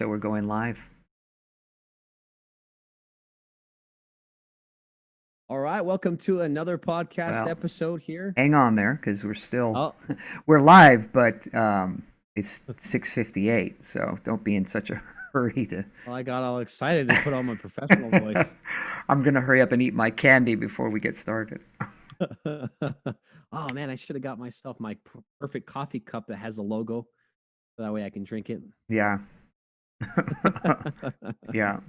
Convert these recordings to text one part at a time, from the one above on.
So we're going live. All right, welcome to another podcast Well, episode here. hang on there because we're still Oh, we're live, but it's 6:58. So don't be in such a hurry to. well, I got all excited and put on my professional voice. I'm gonna hurry up and eat my candy before we get started. Oh man, I should have got myself my perfect coffee cup that has a logo. So that way I can drink it. Yeah, yeah.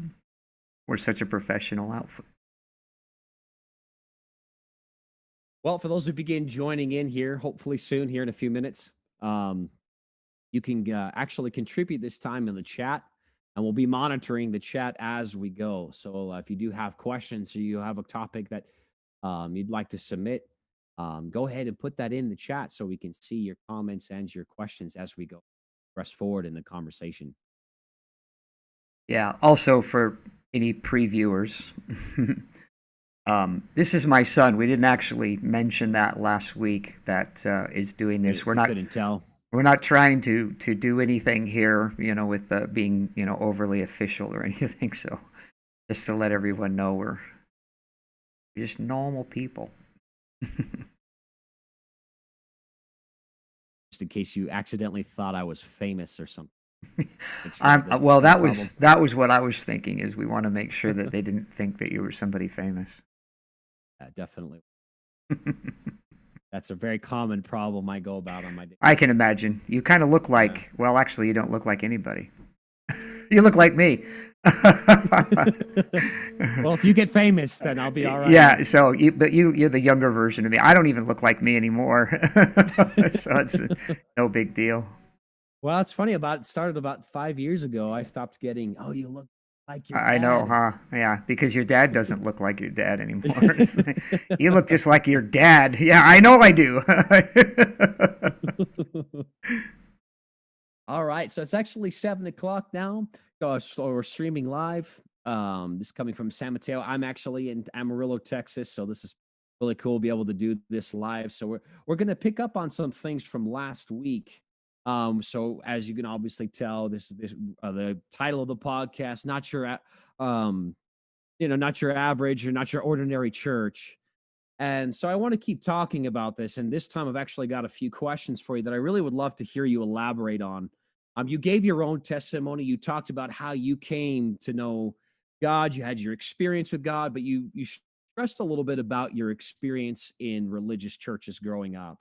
We're such a professional outfit. Well, for those who begin joining in here, hopefully soon, here in a few minutes, you can actually contribute this time in the chat, and we'll be monitoring the chat as we go. So if you do have questions or you have a topic that you'd like to submit, go ahead and put that in the chat so we can see your comments and your questions as we go press forward in the conversation. Yeah. Also, for any previewers, this is my son. We didn't actually mention that last week. That is doing this. You couldn't tell. We're not trying to do anything here, with being, overly official or anything. So just to let everyone know we're just normal people. Just in case you accidentally thought I was famous or something. Well, that was what I was thinking. Is we want to make sure that they didn't think that you were somebody famous. Yeah, definitely. That's a very common problem I go about on my day. I can imagine. You kind of look like, well, actually, you don't look like anybody. You look like me. Well, if you get famous, then I'll be all right. Yeah. So, you're the younger version of me. I don't even look like me anymore. So it's no big deal. Well, it's funny it started about 5 years ago. I stopped getting, oh, you look like your dad. I know, huh? Yeah, because your dad doesn't look like your dad anymore. You look just like your dad. Yeah, I know I do. All right, so it's actually 7:00 now. So we're streaming live. This is coming from San Mateo. I'm actually in Amarillo, Texas, so this is really cool to be able to do this live. So we're going to pick up on some things from last week. So as you can obviously tell, this the title of the podcast, not your not your average or not your ordinary church. And so I want to keep talking about this. And this time I've actually got a few questions for you that I really would love to hear you elaborate on. You gave your own testimony. You talked about how you came to know God. You had your experience with God, but you stressed a little bit about your experience in religious churches growing up.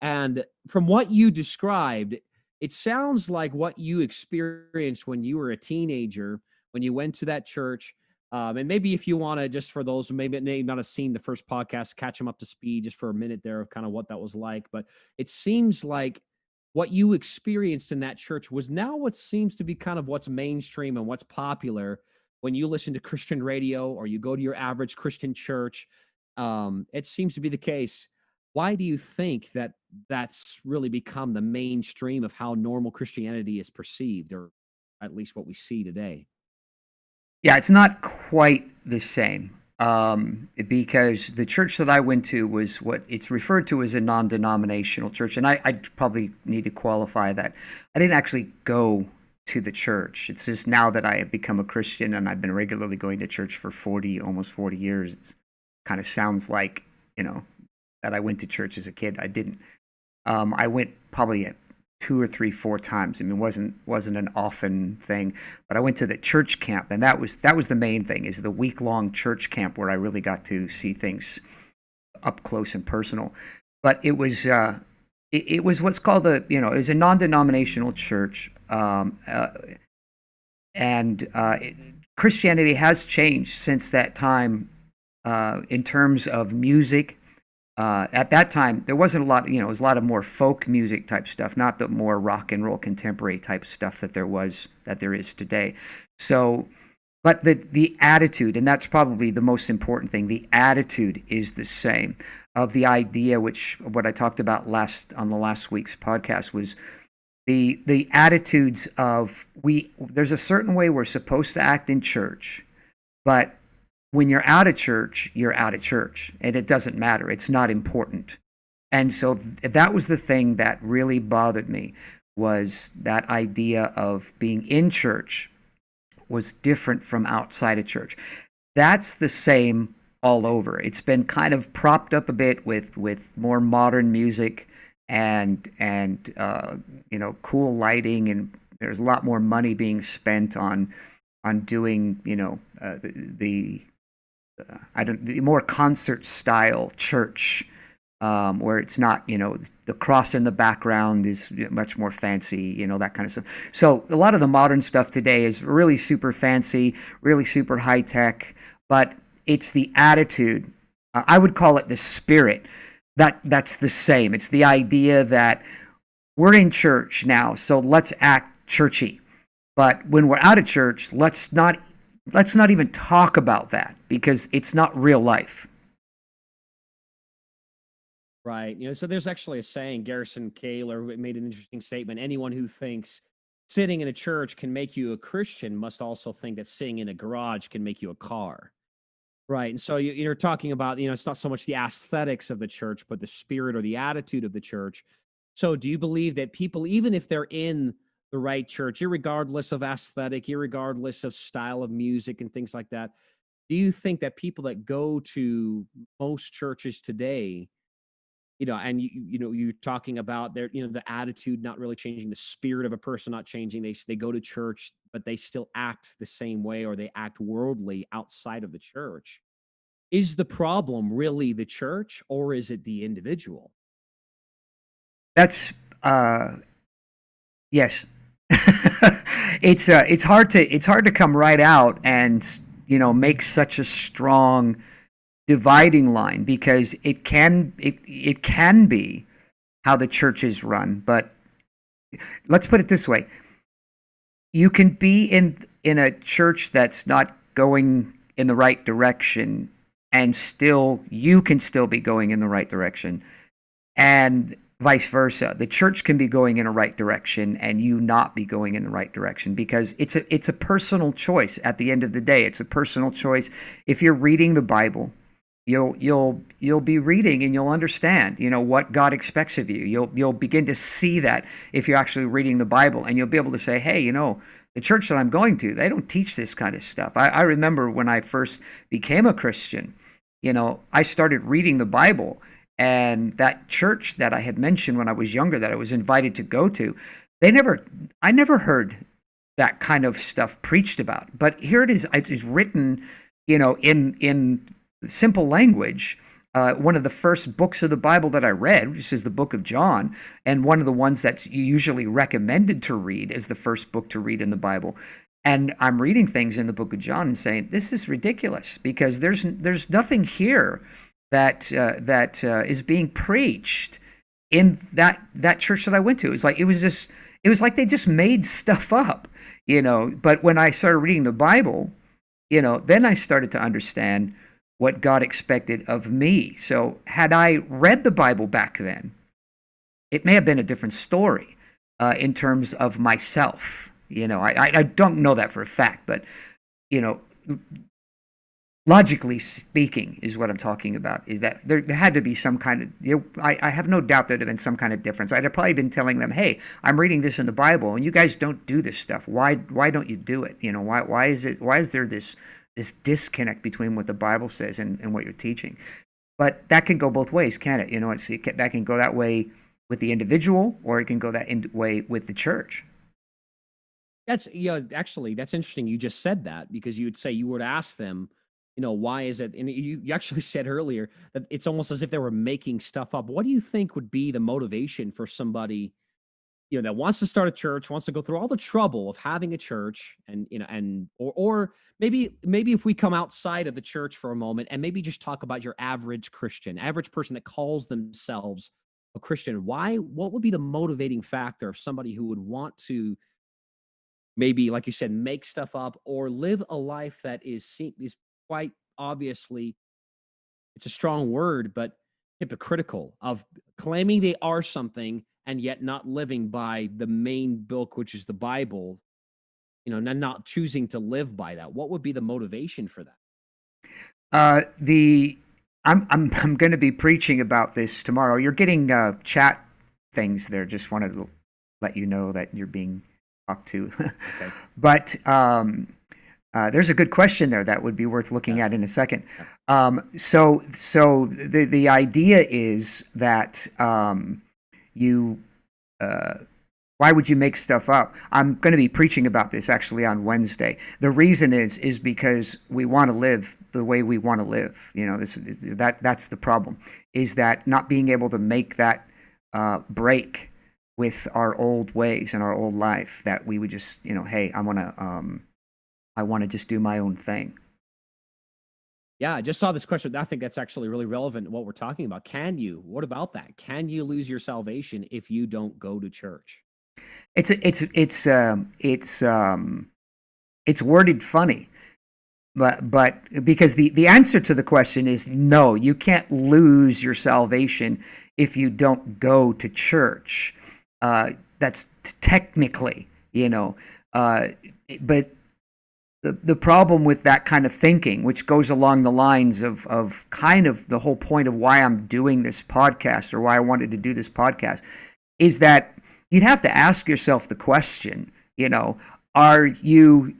And from what you described, it sounds like what you experienced when you were a teenager, when you went to that church. And maybe if you want to, just for those who maybe may not have seen the first podcast, catch them up to speed just for a minute there of kind of what that was like. But it seems like what you experienced in that church was now what seems to be kind of what's mainstream and what's popular when you listen to Christian radio or you go to your average Christian church. It seems to be the case. Why do you think that that's really become the mainstream of how normal Christianity is perceived, or at least what we see today? Yeah, it's not quite the same, because the church that I went to was what it's referred to as a non-denominational church. And I probably need to qualify that. I didn't actually go to the church. It's just now that I have become a Christian and I've been regularly going to church for almost 40 years, it kind of sounds like, that I went to church as a kid. I didn't. I went probably 2 or 3, 4 times. I mean, wasn't an often thing, but I went to the church camp, and that was the main thing, is the week-long church camp where I really got to see things up close and personal. But it was it was what's called it was a non-denominational church, and Christianity has changed since that time in terms of music. At that time, there wasn't a lot, it was a lot of more folk music type stuff, not the more rock and roll contemporary type stuff that there is today. So, but the attitude, and that's probably the most important thing, the attitude is the same, of the idea, which what I talked about on the last week's podcast, was the attitudes of there's a certain way we're supposed to act in church, but when you're out of church, you're out of church, and it doesn't matter. It's not important. And so that was the thing that really bothered me, was that idea of being in church was different from outside of church. That's the same all over. It's been kind of propped up a bit with more modern music and cool lighting, and there's a lot more money being spent on doing I don't the more concert style church, where it's not, the cross in the background is much more fancy, that kind of stuff. So a lot of the modern stuff today is really super fancy, really super high tech, but it's the attitude. I would call it the spirit. That's the same. It's the idea that we're in church now, so let's act churchy. But when we're out of church, let's not even talk about that because it's not real life. Right. So there's actually a saying, Garrison Kaler made an interesting statement. Anyone who thinks sitting in a church can make you a Christian must also think that sitting in a garage can make you a car. Right. And so you're talking about, it's not so much the aesthetics of the church, but the spirit or the attitude of the church. So do you believe that people, even if they're in the right church, irregardless of aesthetic, irregardless of style of music and things like that, do you think that people that go to most churches today, and you're talking about their, the attitude not really changing, the spirit of a person not changing, they go to church, but they still act the same way or they act worldly outside of the church? Is the problem really the church or is it the individual? That's yes. It's hard to come right out and make such a strong dividing line because it can be how the church is run. But let's put it this way: you can be in a church that's not going in the right direction, and still you can still be going in the right direction, and vice versa. The church can be going in a right direction and you not be going in the right direction because it's a personal choice. At the end of the day, it's a personal choice. If you're reading the Bible, you'll be reading and you'll understand, what God expects of you. You'll begin to see that if you're actually reading the Bible, and you'll be able to say, hey, the church that I'm going to, they don't teach this kind of stuff. I remember when I first became a Christian, I started reading the Bible, and that church that I had mentioned when I was younger that I was invited to go to, I never heard that kind of stuff preached about. But here it is. It's written, in simple language. One of the first books of the Bible that I read, which is the book of John, and one of the ones that's usually recommended to read as the first book to read in the Bible. And I'm reading things in the book of John and saying, this is ridiculous because there's nothing here that is being preached in that church that I went to. It was like they just made stuff up, But when I started reading the Bible, then I started to understand what God expected of me. So had I read the Bible back then, it may have been a different story in terms of myself. I don't know that for a fact, but you know, logically speaking, is what I'm talking about. Is that there had to be some kind of, I have no doubt there'd have been some kind of difference. I'd have probably been telling them, hey, I'm reading this in the Bible, and you guys don't do this stuff. Why don't you do it? Why is there this disconnect between what the Bible says and what you're teaching? But that can go both ways, can't it? That can go that way with the individual, or it can go way with the church. That's actually that's interesting. You just said that because you would say you would ask them, why is it? And you actually said earlier that it's almost as if they were making stuff up. What do you think would be the motivation for somebody, that wants to start a church, wants to go through all the trouble of having a church, and or maybe if we come outside of the church for a moment and maybe just talk about your average Christian, average person that calls themselves a Christian. What would be the motivating factor of somebody who would want to maybe, like you said, make stuff up or live a life that is quite obviously, it's a strong word, but hypocritical, of claiming they are something and yet not living by the main book, which is the Bible, and not choosing to live by that? What would be the motivation for that? The I'm going to be preaching about this tomorrow. You're getting chat things there. Just wanted to let you know that you're being talked to. Okay. But there's a good question there that would be worth looking Yeah. at in a second. Yeah. So the idea is that you why would you make stuff up? I'm going to be preaching about this actually on Wednesday. The reason is because we want to live the way we want to live. You know, that's the problem, is that not being able to make that break with our old ways and our old life, that we would just, hey, I want to just do my own thing. Yeah, I just saw this question. I think that's actually really relevant to what we're talking about. What about that? Can you lose your salvation if you don't go to church? It's worded funny, but because the answer to the question is no, you can't lose your salvation if you don't go to church. That's technically, but the problem with that kind of thinking, which goes along the lines of kind of the whole point of why I'm doing this podcast, or why I wanted to do this podcast, is that you'd have to ask yourself the question, are you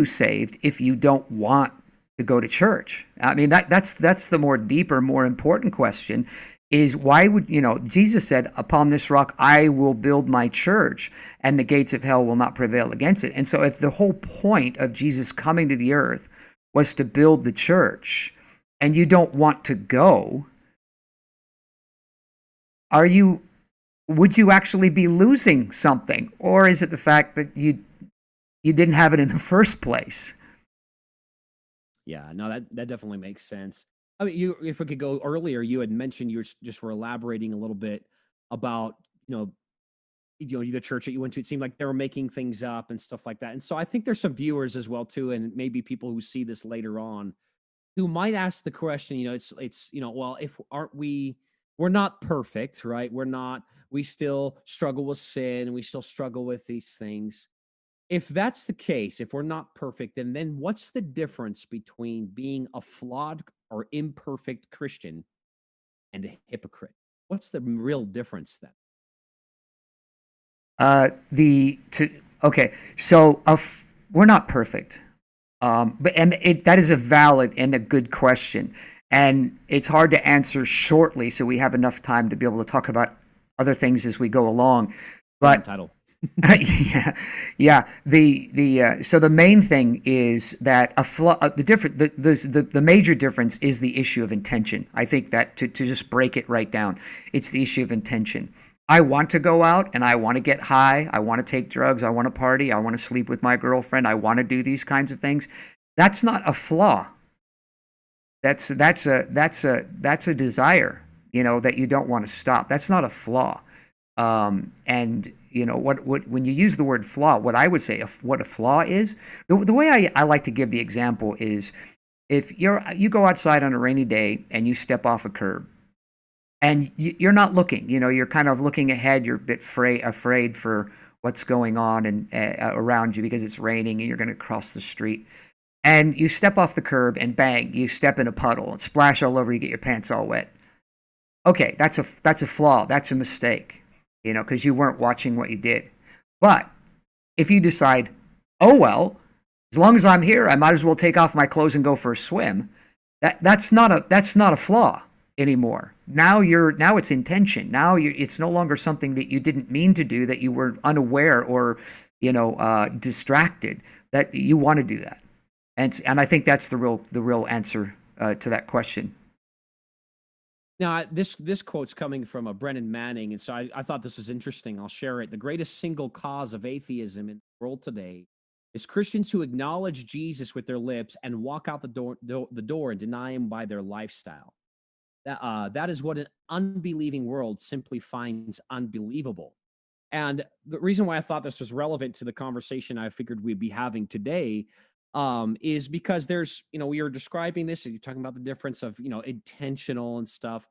saved if you don't want to go to church? I mean, that's the more deeper, more important question, is why would, Jesus said, upon this rock I will build my church, and the gates of hell will not prevail against it. And so if the whole point of Jesus coming to the earth was to build the church, and you don't want to go, would you actually be losing something? Or is it the fact that you didn't have it in the first place? Yeah, no, that definitely makes sense. I mean, if we could go earlier, you had mentioned just were elaborating a little bit about, the church that you went to. It seemed like they were making things up and stuff like that. And so I think there's some viewers as well too, and maybe people who see this later on, who might ask the question, well, if aren't we're not perfect, right? We still struggle with sin, we still struggle with these things. If that's the case, if we're not perfect, then what's the difference between being a flawed or imperfect Christian and a hypocrite? What's the real difference then? Okay, so we're not perfect, that is a valid and a good question, and it's hard to answer shortly, so we have enough time to be able to talk about other things as we go along. But title. yeah. So the main thing is that the major difference is the issue of intention. I think that to just break it right down, it's the issue of intention. I want to go out and I want to get high. I want to take drugs. I want to party. I want to sleep with my girlfriend. I want to do these kinds of things. That's not a flaw. That's a desire, that you don't want to stop. That's not a flaw. And what when you use the word flaw, what I would say what a flaw is, the way I like to give the example is, if you go outside on a rainy day and you step off a curb, and you're not looking, you're kind of looking ahead, you're a bit afraid for what's going on and around you, because it's raining and you're going to cross the street, and you step off the curb and bang, you step in a puddle and splash all over, you get your pants all wet. Okay, that's a flaw, that's a mistake, because you weren't watching what you did. But if you decide, oh well, as long as I'm here, I might as well take off my clothes and go for a swim, that's not a flaw anymore. Now it's intention. Now it's no longer something that you didn't mean to do, that you were unaware or distracted, that you want to do that. And I think that's the real answer to that question. Now, this quote's coming from a Brennan Manning, and so I thought this was interesting. I'll share it. The greatest single cause of atheism in the world today is Christians who acknowledge Jesus with their lips and walk out the door and deny him by their lifestyle. That is what an unbelieving world simply finds unbelievable. And the reason why I thought this was relevant to the conversation I figured we'd be having today, is because there's, we are describing this, and you're talking about the difference of, intentional and stuff.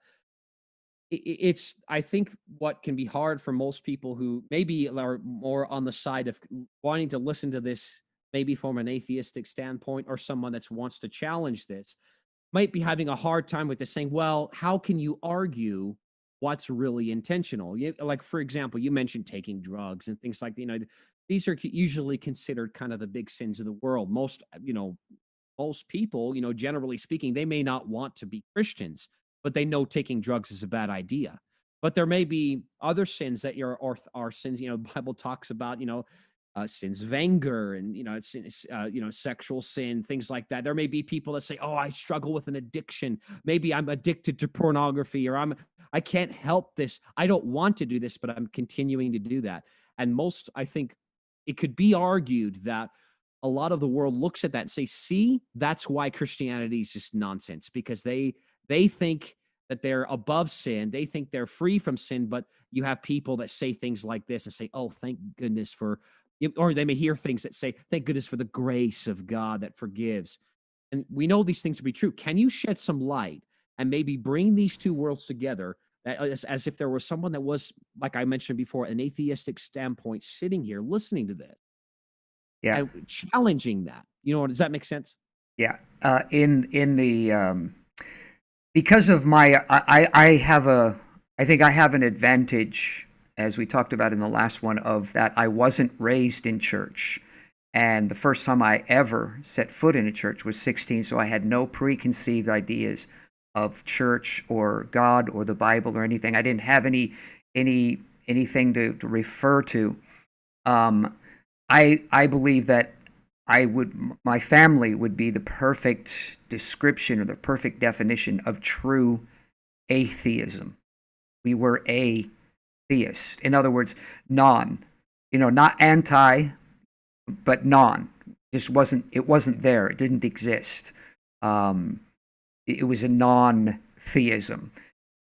It's, I think, what can be hard for most people who maybe are more on the side of wanting to listen to this, maybe from an atheistic standpoint, or someone that wants to challenge this, might be having a hard time with this, saying, well, how can you argue what's really intentional. Like, for example, you mentioned taking drugs and things like that. These are usually considered kind of the big sins of the world. Most people, generally speaking, they may not want to be Christians, but they know taking drugs is a bad idea. But there may be other sins that are sins. The Bible talks about, sins of anger and sexual sin, things like that. There may be people that say, "Oh, I struggle with an addiction. Maybe I'm addicted to pornography, or I can't help this. I don't want to do this, but I'm continuing to do that." And I think, it could be argued that a lot of the world looks at that and say, "See, that's why Christianity is just nonsense," because they think that they're above sin, they think they're free from sin. But you have people that say things like this and say, "Oh, thank goodness for," or they may hear things that say, "Thank goodness for the grace of God that forgives." And we know these things to be true. Can you shed some light and maybe bring these two worlds together, as if there was someone that was, like I mentioned before, an atheistic standpoint sitting here listening to this Yeah. and challenging that? Does that make sense? Yeah. In the because of my I think I have an advantage, as we talked about in the last one, of that I wasn't raised in church. And the first time I ever set foot in a church was 16, so I had no preconceived ideas of church or God or the Bible or anything. I didn't have anything to refer to. I believe that my family would be the perfect description or the perfect definition of true atheism. We were atheist. In other words, not anti, but non. It wasn't there. It didn't exist. It was a non-theism.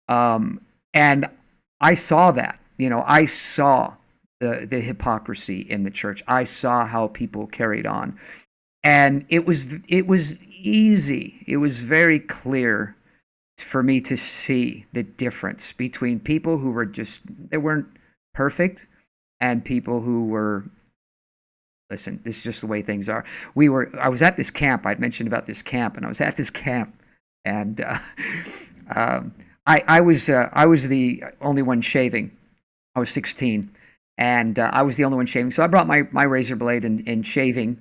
And I saw that. I saw the hypocrisy in the church. I saw how people carried on. And it was easy. It was very clear for me to see the difference between people who they weren't perfect, and people who were, listen, this is just the way things are. I was at this camp. I'd mentioned about this camp, and I was at this camp, and I was the only one shaving. I was 16, and I was the only one shaving. So I brought my razor blade and shaving,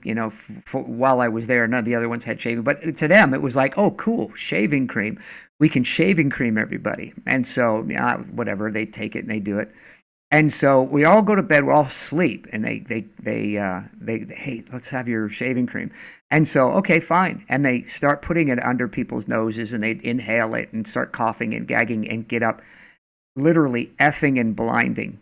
while I was there. None of the other ones had shaving, but to them it was like, "Oh, cool, shaving cream. We can shaving cream everybody." And so, whatever, they take it and they do it. And so we all go to bed, we're all asleep, and they hey, let's have your shaving cream. And so, okay, fine. And they start putting it under people's noses, and they inhale it and start coughing and gagging and get up, literally effing and blinding.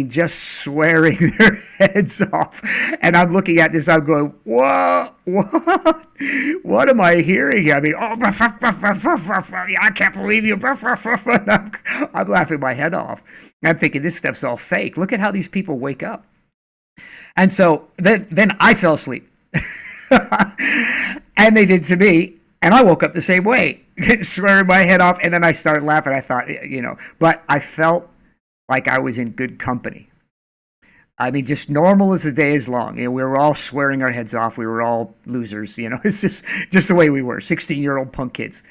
Just swearing their heads off. And I'm looking at this, I'm going, what? What am I hearing? I can't believe you. I'm laughing my head off. I'm thinking, this stuff's all fake. Look at how these people wake up. And so then I fell asleep. And they did to me. And I woke up the same way, swearing my head off. And then I started laughing. I thought, but I felt like I was in good company. Just normal as the day is long. We were all swearing our heads off. We were all losers. It's just the way we were, 16-year-old punk kids.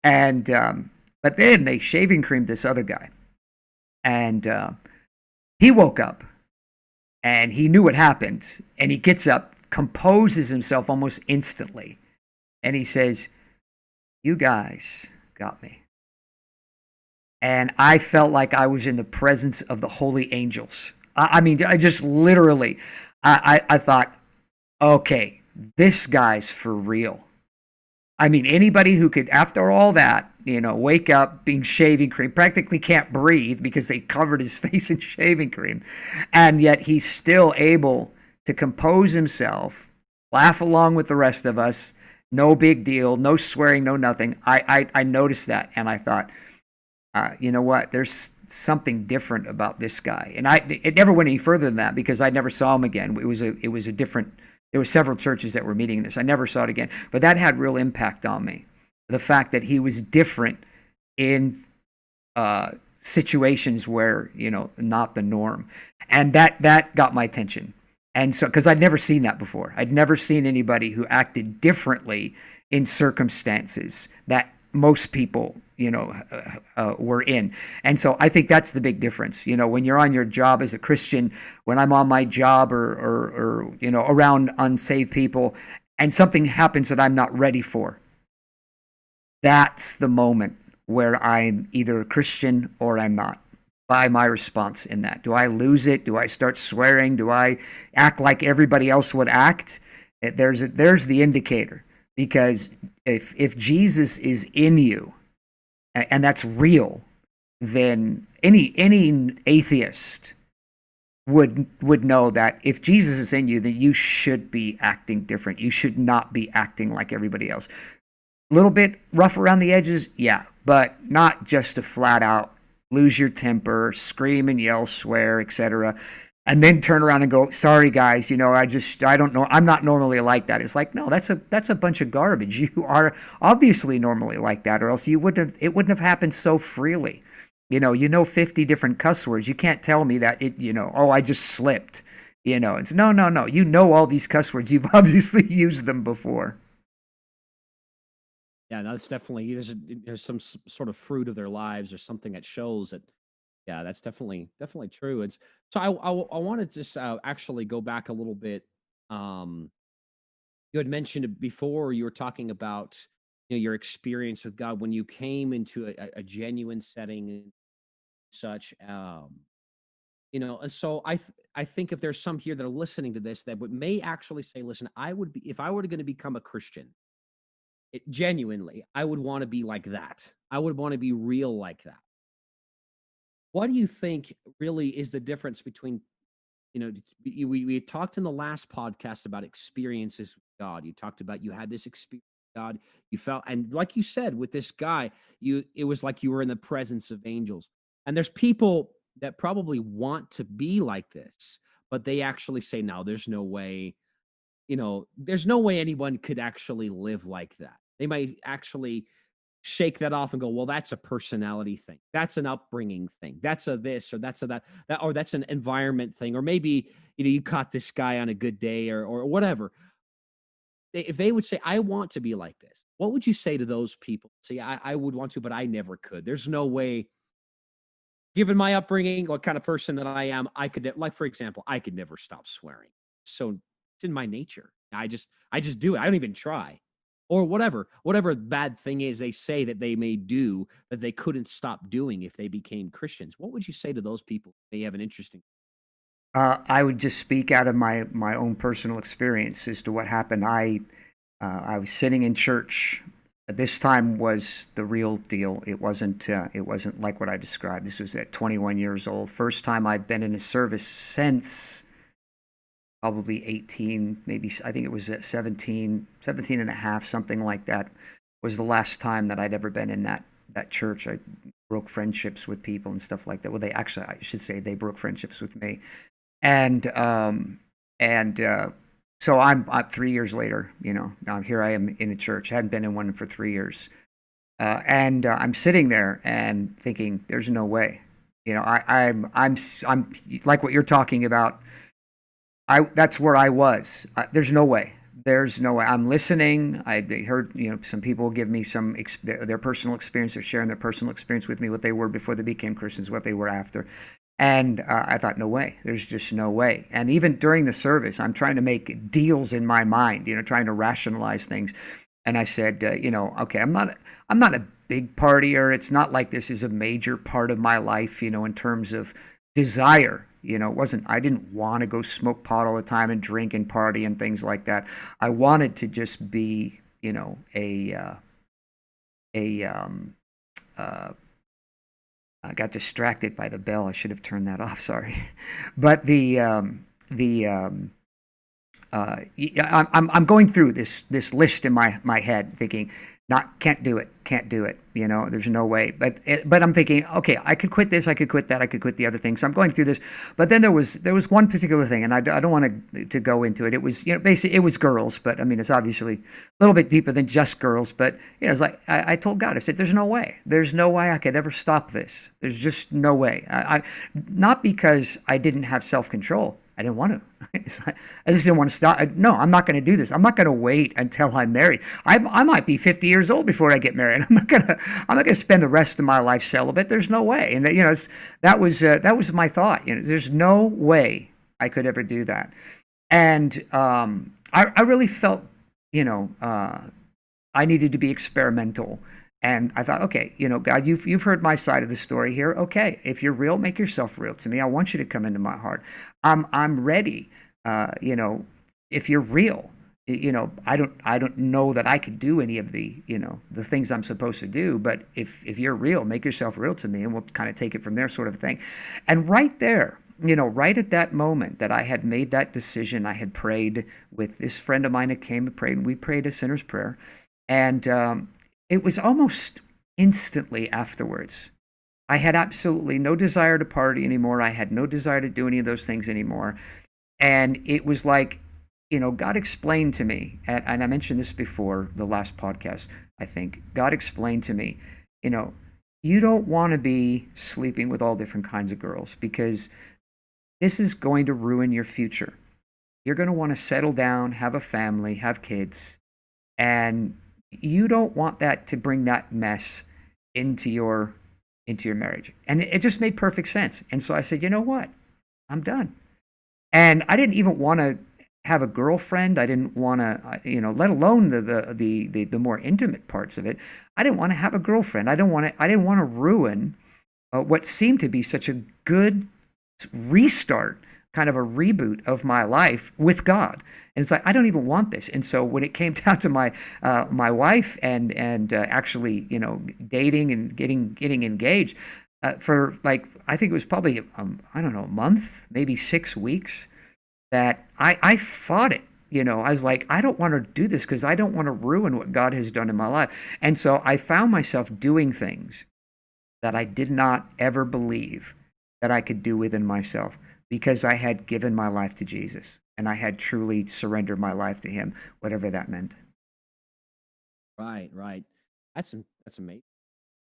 And but then they shaving creamed this other guy, and he woke up, and he knew what happened, and he gets up, composes himself almost instantly, and he says, "You guys got me." And I felt like I was in the presence of the holy angels. I just literally, I thought, okay, this guy's for real. Anybody who could, after all that, wake up being shaving cream, practically can't breathe because they covered his face in shaving cream, and yet he's still able to compose himself, laugh along with the rest of us, no big deal, no swearing, no nothing. I noticed that, and I thought, you know what? There's something different about this guy, and it never went any further than that because I never saw him again. It was a different. There were several churches that were meeting this. I never saw it again, but that had real impact on me. The fact that he was different in situations where not the norm, and that got my attention. And so, because I'd never seen that before, I'd never seen anybody who acted differently in circumstances that most people, were in. And so I think that's the big difference. When you're on your job as a Christian, when I'm on my job or around unsaved people, and something happens that I'm not ready for, that's the moment where I'm either a Christian or I'm not. By my response in that, do I lose it? Do I start swearing? Do I act like everybody else would act? There's the indicator. Because if Jesus is in you, and that's real, then any atheist would know that if Jesus is in you, then you should be acting different. You should not be acting like everybody else. A little bit rough around the edges, yeah, but not just a flat out lose your temper, scream and yell, swear, etc., and then turn around and go, sorry guys, I don't know, I'm not normally like that. It's like, no, that's a bunch of garbage. You are obviously normally like that, or else it wouldn't have happened so freely. 50 different cuss words. You can't tell me that oh, I just slipped. It's no. You know all these cuss words. You've obviously used them before. Yeah, that's definitely there's some sort of fruit of their lives or something that shows that. Yeah, that's definitely true. It's so I want to just actually go back a little bit. Um, you had mentioned it before. You were talking about your experience with God when you came into a genuine setting and such. And so I think if there's some here that are listening to this that may actually say, listen, I would be if I were going to become a Christian. Genuinely, I would want to be like that. I would want to be real like that. What do you think really is the difference between, we had talked in the last podcast about experiences with God. You talked about you had this experience with God, you felt, and like you said, with this guy, it was like you were in the presence of angels. And there's people that probably want to be like this, but they actually say, no, there's no way, there's no way anyone could actually live like that. They might actually shake that off and go, well, that's a personality thing. That's an upbringing thing. That's a this or that's a that or that's an environment thing. Or maybe, you caught this guy on a good day or whatever. If they would say, I want to be like this, what would you say to those people? See, I would want to, but I never could. There's no way, given my upbringing, what kind of person that I am, I could, like, for example, I could never stop swearing. So it's in my nature. I just do it. I don't even try. Or whatever bad thing is they say that they may do that they couldn't stop doing if they became Christians. What would you say to those people? They have an interesting. I would just speak out of my own personal experience as to what happened. I was sitting in church. This time was the real deal. It wasn't like what I described. This was at 21 years old. First time I've been in a service since probably 18, maybe I think it was at 17 and a half, something like that, was the last time that I'd ever been in that church. I broke friendships with people and stuff like that. Well, I should say they broke friendships with me. And so I'm 3 years later, now here I am in a church. I hadn't been in one for 3 years. And I'm sitting there and thinking, there's no way. I'm like what you're talking about. That's where I was. There's no way. There's no way. I'm listening. I heard, some people give me their personal experience. They're sharing their personal experience with me, what they were before they became Christians, what they were after. And I thought, no way. There's just no way. And even during the service, I'm trying to make deals in my mind, trying to rationalize things. And I said, okay, I'm not a big partier. It's not like this is a major part of my life, in terms of desire. I didn't want to go smoke pot all the time and drink and party and things like that. I wanted to just be, I got distracted by the bell. I should have turned that off. Sorry, but I'm going through this list in my head, thinking, can't do it. There's no way. But I'm thinking, okay, I could quit this, I could quit that, I could quit the other thing. So I'm going through this. But then there was one particular thing, and I don't want to go into it. It was, basically it was girls, but I mean, it's obviously a little bit deeper than just girls. But it's like I told God, I said, there's no way I could ever stop this. There's just no way. Not because I didn't have self-control. I didn't want to. I just didn't want to stop. No, I'm not going to do this. I'm not going to wait until I'm married. I might be 50 years old before I get married. I'm not going to spend the rest of my life celibate. There's no way. And that was my thought. There's no way I could ever do that. And I really felt, I needed to be experimental. And I thought, okay, God, you've heard my side of the story here. Okay, if you're real, make yourself real to me. I want you to come into my heart. I'm ready. If you're real, I don't know that I could do any of the things I'm supposed to do. But if you're real, make yourself real to me, and we'll kind of take it from there, sort of thing. And right there, right at that moment that I had made that decision, I had prayed with this friend of mine that came and prayed, and we prayed a sinner's prayer. And it was almost instantly afterwards. I had absolutely no desire to party anymore. I had no desire to do any of those things anymore. And it was like, God explained to me, and I mentioned this before the last podcast, I think. God explained to me, you don't want to be sleeping with all different kinds of girls, because this is going to ruin your future. You're going to want to settle down, have a family, have kids, and you don't want that to bring that mess into your marriage. And it just made perfect sense. And so I said, you know what? I'm done. And I didn't even want to have a girlfriend. I didn't want to, let alone the more intimate parts of it. I didn't want to have a girlfriend. I didn't want to ruin what seemed to be such a good restart, kind of a reboot of my life with God. And it's like, I don't even want this. And so when it came down to my wife and actually, dating and getting engaged, for like, I think it was probably, I don't know, a month, maybe 6 weeks, that I fought it. I was like, I don't want to do this because I don't want to ruin what God has done in my life. And so I found myself doing things that I did not ever believe that I could do within myself, because I had given my life to Jesus and I had truly surrendered my life to him, whatever that meant. Right, right. That's amazing.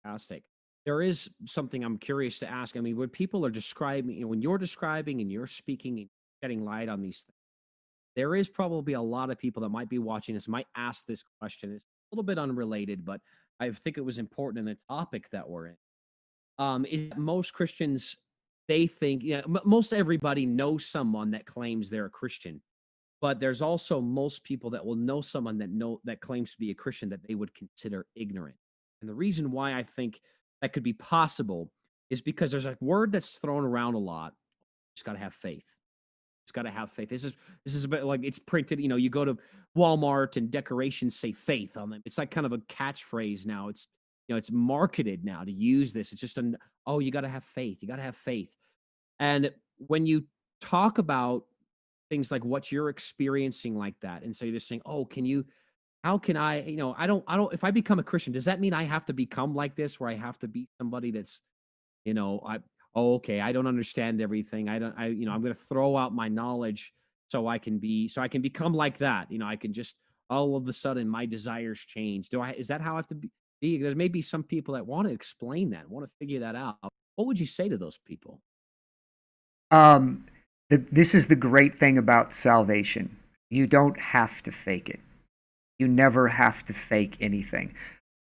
Fantastic. There is something I'm curious to ask. I mean, when people are describing, when you're describing and you're speaking and shedding light on these things, there is probably a lot of people that might be watching this, might ask this question. It's a little bit unrelated, but I think it was important in the topic that we're in. Is that most Christians, they think, most everybody knows someone that claims they're a Christian, but there's also most people that will know someone that claims to be a Christian that they would consider ignorant. And the reason why I think that could be possible is because there's a word that's thrown around a lot. You just got to have faith. It's got to have faith. This is a bit like it's printed. You go to Walmart and decorations say faith on them. It's like kind of a catchphrase now. It's marketed now to use this. It's just oh, you got to have faith. You got to have faith. And when you talk about things like what you're experiencing like that, and so you're just saying, oh, how can I, if I become a Christian, does that mean I have to become like this, where I have to be somebody that's, okay, I don't understand everything. I'm going to throw out my knowledge so I can become like that. I can just, all of a sudden my desires change. Is that how I have to be? There may be some people that want to explain that, want to figure that out. What would you say to those people? This is the great thing about salvation. You don't have to fake it. You never have to fake anything.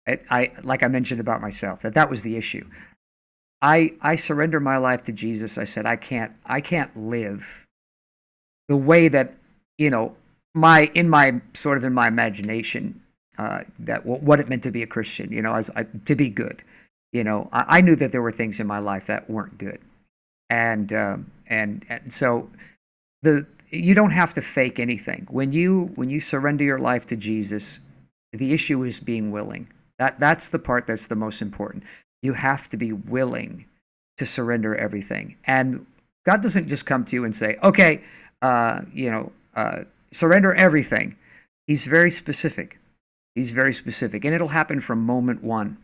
Like I mentioned about myself, that was the issue. I surrender my life to Jesus. I said, I can't live the way that, in my imagination, that what it meant to be a Christian, to be good. I knew that there were things in my life that weren't good. And so you don't have to fake anything. When you surrender your life to Jesus, the issue is being willing. That's the part that's the most important. You have to be willing to surrender everything. And God doesn't just come to you and say, okay, surrender everything. He's very specific. He's very specific. And it'll happen from moment one.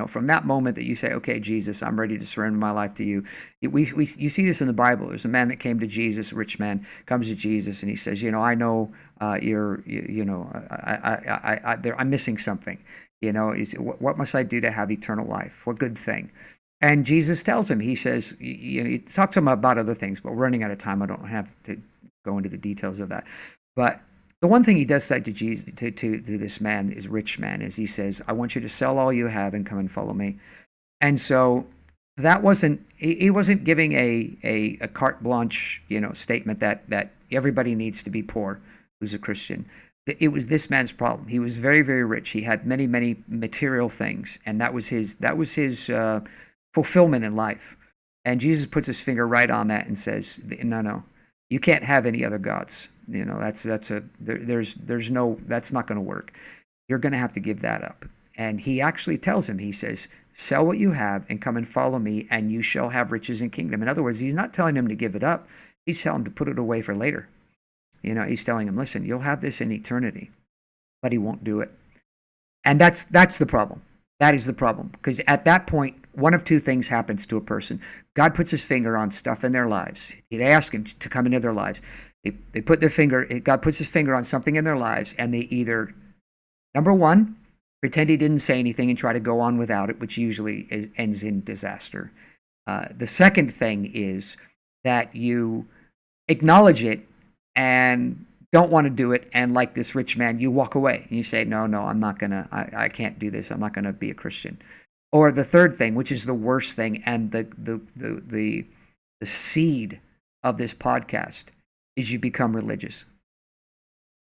From that moment that you say, okay, Jesus, I'm ready to surrender my life to you. You see this in the Bible. There's a man that came to Jesus, a rich man, comes to Jesus, and he says, I know I'm missing something. What must I do to have eternal life? What good thing? And Jesus tells him, he says, he talks to him about other things, but we're running out of time. I don't have to go into the details of that. But the one thing he does say to Jesus, to this man, is rich man, is he says, I want you to sell all you have and come and follow me. And so that wasn't, he wasn't giving a carte blanche, statement that everybody needs to be poor who's a Christian. It was this man's problem. He was very, very rich. He had many, many material things, and that was his fulfillment in life. And Jesus puts his finger right on that and says, "No, no, you can't have any other gods. There's no, that's not going to work. You're going to have to give that up." And he actually tells him, he says, "Sell what you have and come and follow me, and you shall have riches and kingdom." In other words, he's not telling him to give it up. He's telling him to put it away for later. He's telling him, listen, you'll have this in eternity, but he won't do it. And that's the problem. That is the problem. Because at that point, one of two things happens to a person. God puts his finger on stuff in their lives. They ask him to come into their lives. They put their finger, God puts his finger on something in their lives, and they either, number one, pretend he didn't say anything and try to go on without it, which usually ends in disaster. The second thing is that you acknowledge it and don't want to do it, and like this rich man, you walk away and you say, no, I'm not gonna, I can't do this, I'm not gonna be a Christian. Or the third thing, which is the worst thing, and the seed of this podcast, is you become religious.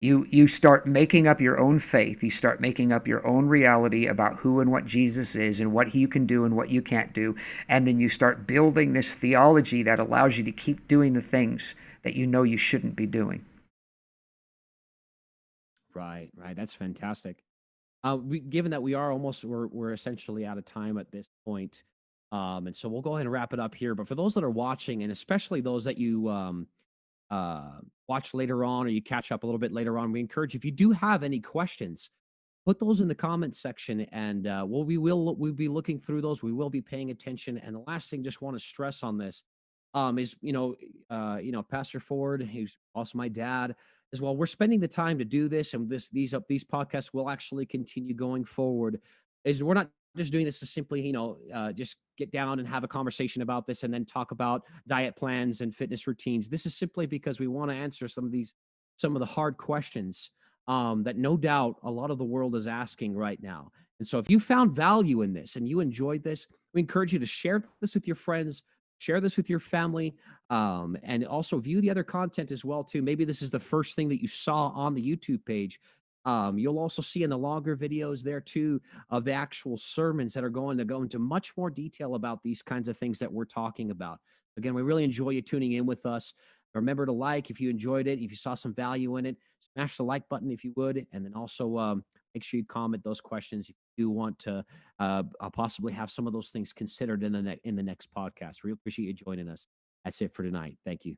You start making up your own faith. You start making up your own reality about who and what Jesus is and what you can do and what you can't do. And then you start building this theology that allows you to keep doing the things that you know you shouldn't be doing. Right. That's fantastic. Given that we're essentially out of time at this point, and so we'll go ahead and wrap it up here. But for those that are watching, and especially those that you watch later on, or you catch up a little bit later on, we encourage, if you do have any questions, put those in the comments section, and we'll be looking through those. We will be paying attention. And the last thing, just want to stress on this, is Pastor Ford, who's also my dad as well. We're spending the time to do this, and these podcasts will actually continue going forward. Is we're not just doing this to simply just get down and have a conversation about this and then talk about diet plans and fitness routines. This is simply because we want to answer some of the hard questions that no doubt a lot of the world is asking right now. And so if you found value in this and you enjoyed this, we encourage you to share this with your friends, share this with your family, and also view the other content as well too. Maybe this is the first thing that you saw on the YouTube page. You'll also see in the longer videos there too of the actual sermons that are going to go into much more detail about these kinds of things that we're talking about. Again, we really enjoy you tuning in with us. Remember to like if you enjoyed it, if you saw some value in it, smash the like button if you would, and then also make sure you comment those questions if you do want to possibly have some of those things considered in the next podcast. We appreciate you joining us. That's it for tonight. Thank you.